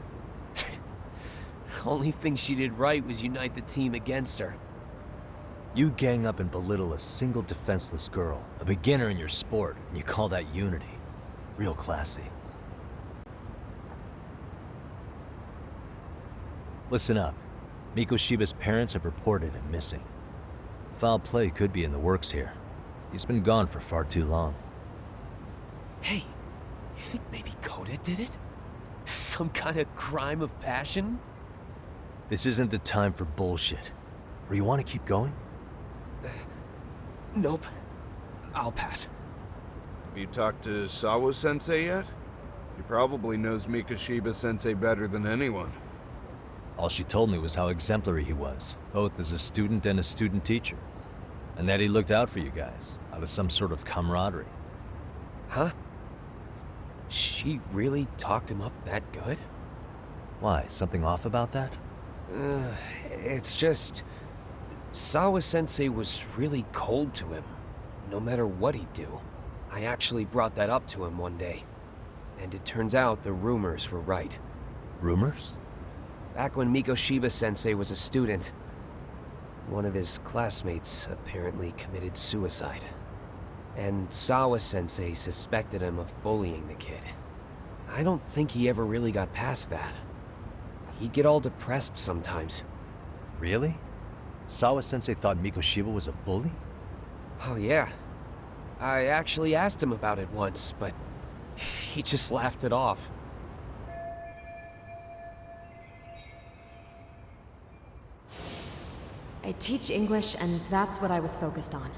Only thing she did right was unite the team against her. You gang up and belittle a single defenseless girl, a beginner in your sport, and you call that unity. Real classy. Listen up. Mikoshiba's parents have reported him missing. Foul play could be in the works here. He's been gone for far too long. Hey, you think maybe Koda did it? Some kind of crime of passion? This isn't the time for bullshit. Or you want to keep going? Nope. I'll pass. Have you talked to Sawa-sensei yet? He probably knows Mikoshiba-sensei better than anyone. All she told me was how exemplary he was, both as a student and a student teacher. And that he looked out for you guys, out of some sort of camaraderie. Huh? She really talked him up that good? Why, something off about that? It's just... Sawa-sensei was really cold to him, no matter what he'd do. I actually brought that up to him one day. And it turns out the rumors were right. Rumors? Back when Mikoshiba-sensei was a student, one of his classmates apparently committed suicide. And Sawa-sensei suspected him of bullying the kid. I don't think he ever really got past that. He'd get all depressed sometimes. Really? Sawa-sensei thought Mikoshiba was a bully? Oh yeah. I actually asked him about it once, but he just laughed it off. I teach English, and that's what I was focused on.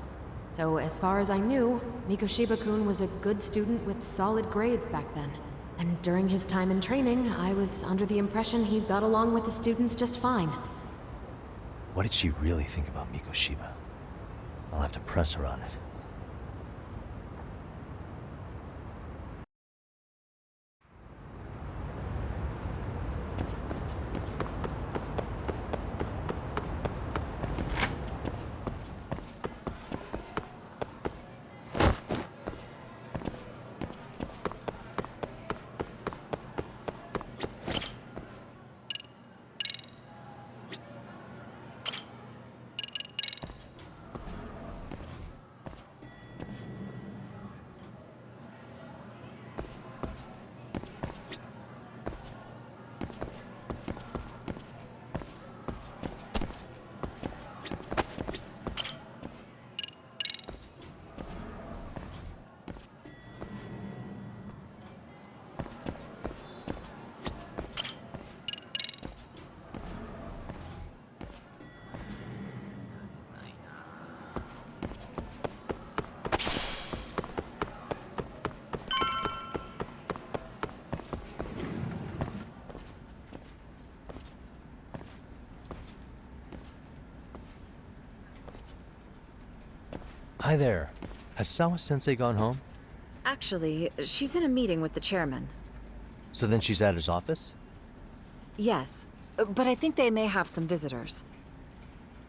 So as far as I knew, Mikoshiba-kun was a good student with solid grades back then. And during his time in training, I was under the impression he got along with the students just fine. What did she really think about Mikoshiba? I'll have to press her on it. Hi there. Has Sawa-sensei gone home? Actually, she's in a meeting with the chairman. So then she's at his office? Yes, but I think they may have some visitors.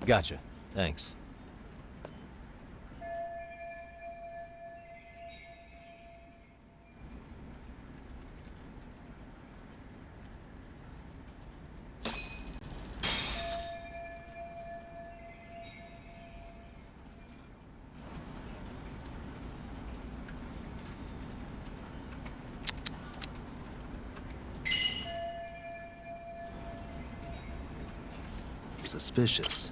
Gotcha. Thanks. Suspicious.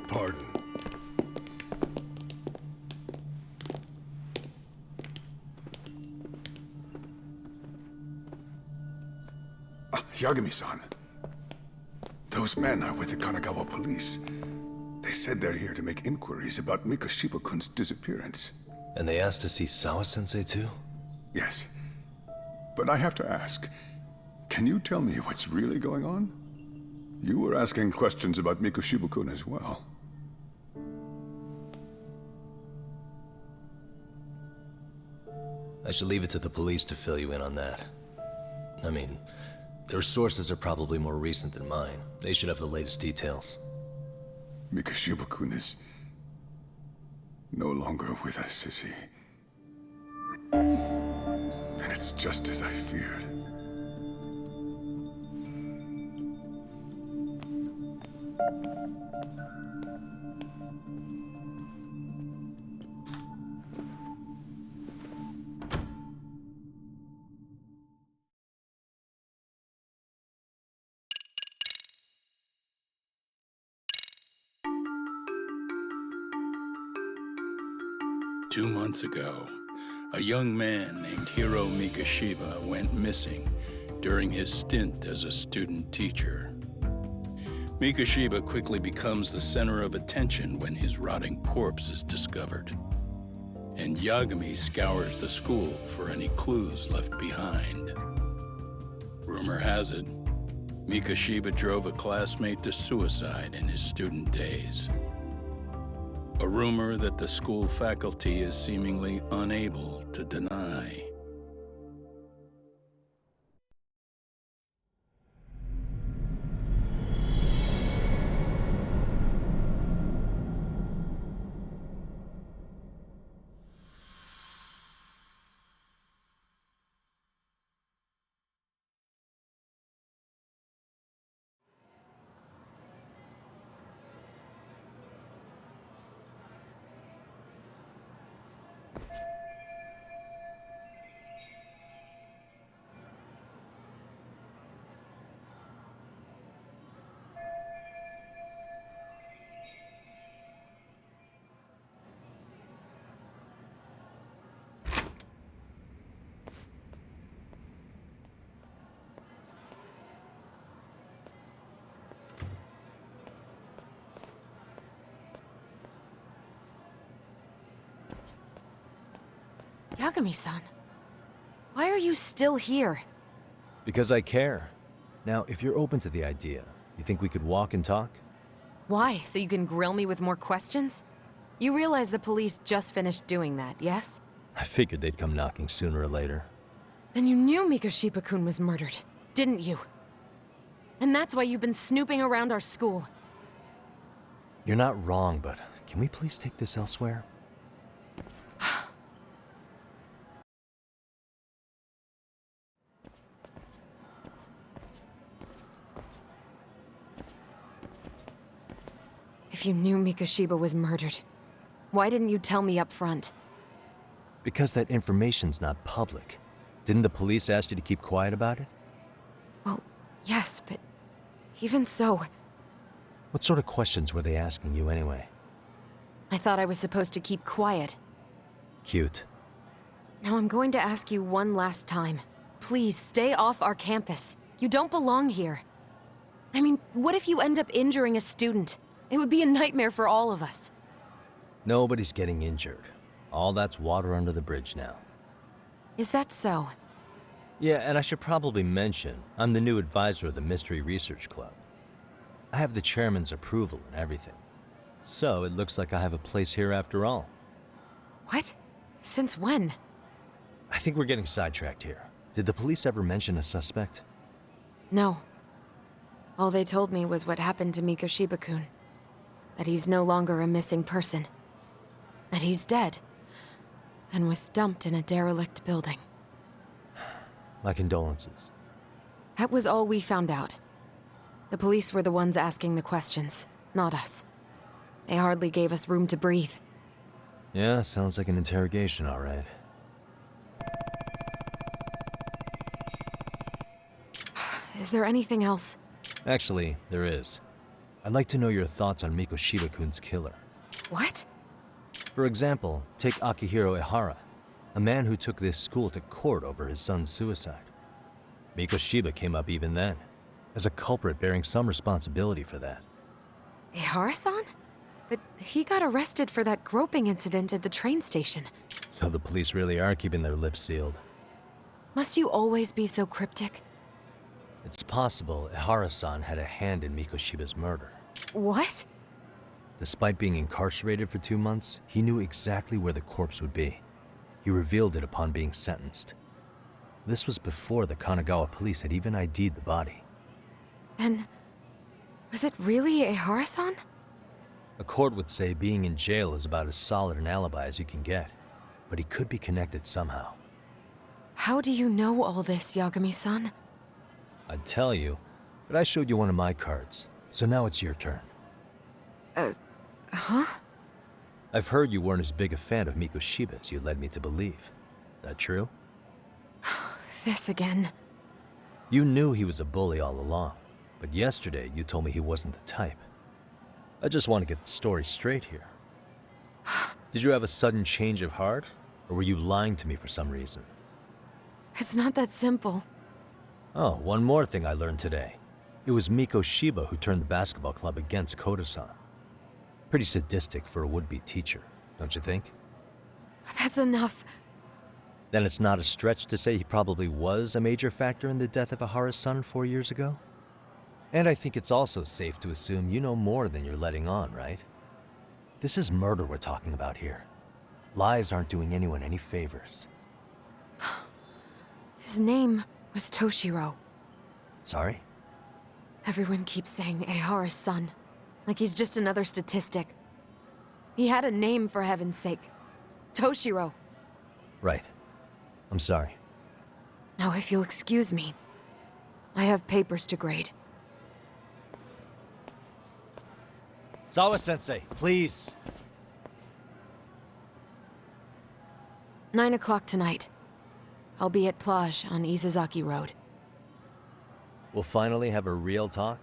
Pardon. Yagami-san. Those men are with the Kanagawa police. They said they're here to make inquiries about Mikoshiba-kun's disappearance. And they asked to see Sawa-sensei too? Yes. But I have to ask, can you tell me what's really going on? You were asking questions about Mikoshiba-kun as well. I should leave it to the police to fill you in on that. I mean, their sources are probably more recent than mine. They should have the latest details. Mikoshiba-kun is no longer with us, is he? Then it's just as I feared. Two months ago, a young man named Hiro Mikoshiba went missing during his stint as a student teacher. Mikoshiba quickly becomes the center of attention when his rotting corpse is discovered. And Yagami scours the school for any clues left behind. Rumor has it, Mikoshiba drove a classmate to suicide in his student days. A rumor that the school faculty is seemingly unable to deny. Yagami-san, why are you still here? Because I care. Now, if you're open to the idea, you think we could walk and talk? Why? So you can grill me with more questions? You realize the police just finished doing that, yes? I figured they'd come knocking sooner or later. Then you knew Mikoshiba-kun was murdered, didn't you? And that's why you've been snooping around our school. You're not wrong, but can we please take this elsewhere? If you knew Mikoshiba was murdered, why didn't you tell me up front? Because that information's not public. Didn't the police ask you to keep quiet about it? Well, yes, but even so... What sort of questions were they asking you anyway? I thought I was supposed to keep quiet. Cute. Now I'm going to ask you one last time. Please, stay off our campus. You don't belong here. I mean, what if you end up injuring a student? It would be a nightmare for all of us. Nobody's getting injured. All that's water under the bridge now. Is that so? Yeah, and I should probably mention, I'm the new advisor of the Mystery Research Club. I have the chairman's approval and everything. So it looks like I have a place here after all. What? Since when? I think we're getting sidetracked here. Did the police ever mention a suspect? No. All they told me was what happened to Mikoshiba-kun. That he's no longer a missing person. That he's dead. And was dumped in a derelict building. My condolences. That was all we found out. The police were the ones asking the questions, not us. They hardly gave us room to breathe. Yeah, sounds like an interrogation, all right. Is there anything else? Actually, there is. I'd like to know your thoughts on Mikoshiba-kun's killer. What? For example, take Akihiro Ihara, a man who took this school to court over his son's suicide. Mikoshiba came up even then, as a culprit bearing some responsibility for that. Ihara-san? But he got arrested for that groping incident at the train station. So the police really are keeping their lips sealed. Must you always be so cryptic? It's possible Ihara-san had a hand in Mikoshiba's murder. What? Despite being incarcerated for 2 months, he knew exactly where the corpse would be. He revealed it upon being sentenced. This was before the Kanagawa police had even ID'd the body. Then, was it really Ihara-san? A court would say being in jail is about as solid an alibi as you can get, but he could be connected somehow. How do you know all this, Yagami-san? I'd tell you, but I showed you one of my cards, so now it's your turn. Huh? I've heard you weren't as big a fan of Mikoshiba as you led me to believe. That true? This again. You knew he was a bully all along, but yesterday you told me he wasn't the type. I just want to get the story straight here. Did you have a sudden change of heart, or were you lying to me for some reason? It's not that simple. Oh, one more thing I learned today. It was Mikoshiba who turned the basketball club against Koda-san. Pretty sadistic for a would-be teacher, don't you think? That's enough. Then it's not a stretch to say he probably was a major factor in the death of Ihara's son 4 years ago? And I think it's also safe to assume you know more than you're letting on, right? This is murder we're talking about here. Lies aren't doing anyone any favors. His name was Toshiro. Sorry? Everyone keeps saying Ihara's son, like he's just another statistic. He had a name, for heaven's sake. Toshiro. Right. I'm sorry. Now, if you'll excuse me, I have papers to grade. Sawa-sensei, please. 9 o'clock tonight. I'll be at Plage on Isazaki Road. We'll finally have a real talk?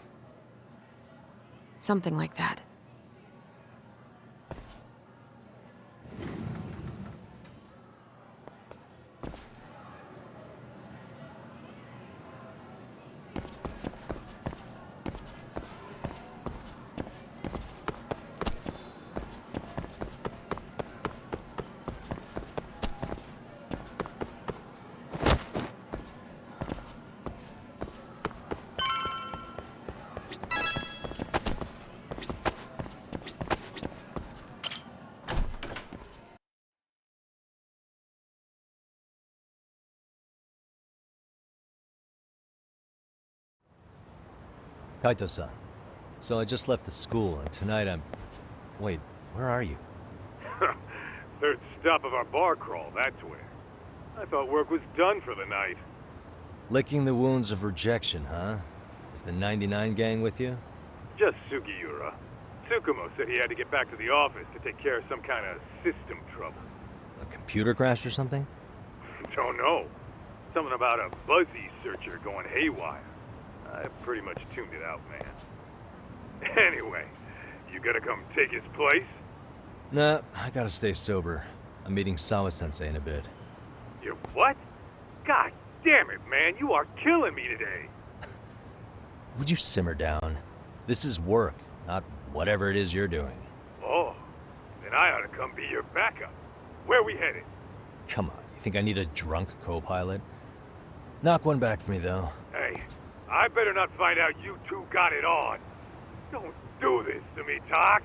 Something like that. Kaito-san. So I just left the school, and tonight I'm... Wait, where are you? Third stop of our bar crawl, that's where. I thought work was done for the night. Licking the wounds of rejection, huh? Is the 99 gang with you? Just Sugiura. Tsukumo said he had to get back to the office to take care of some kind of system trouble. A computer crash or something? Don't know. Something about a Buzzy searcher going haywire. I pretty much tuned it out, man. Anyway, you gonna come take his place? Nah, I gotta stay sober. I'm meeting Sawa-sensei in a bit. You what? God damn it, man, you are killing me today. Would you simmer down? This is work, not whatever it is you're doing. Oh, then I ought to come be your backup. Where we headed? Come on, you think I need a drunk co-pilot? Knock one back for me, though. Hey, I better not find out you two got it on. Don't do this to me, Doc.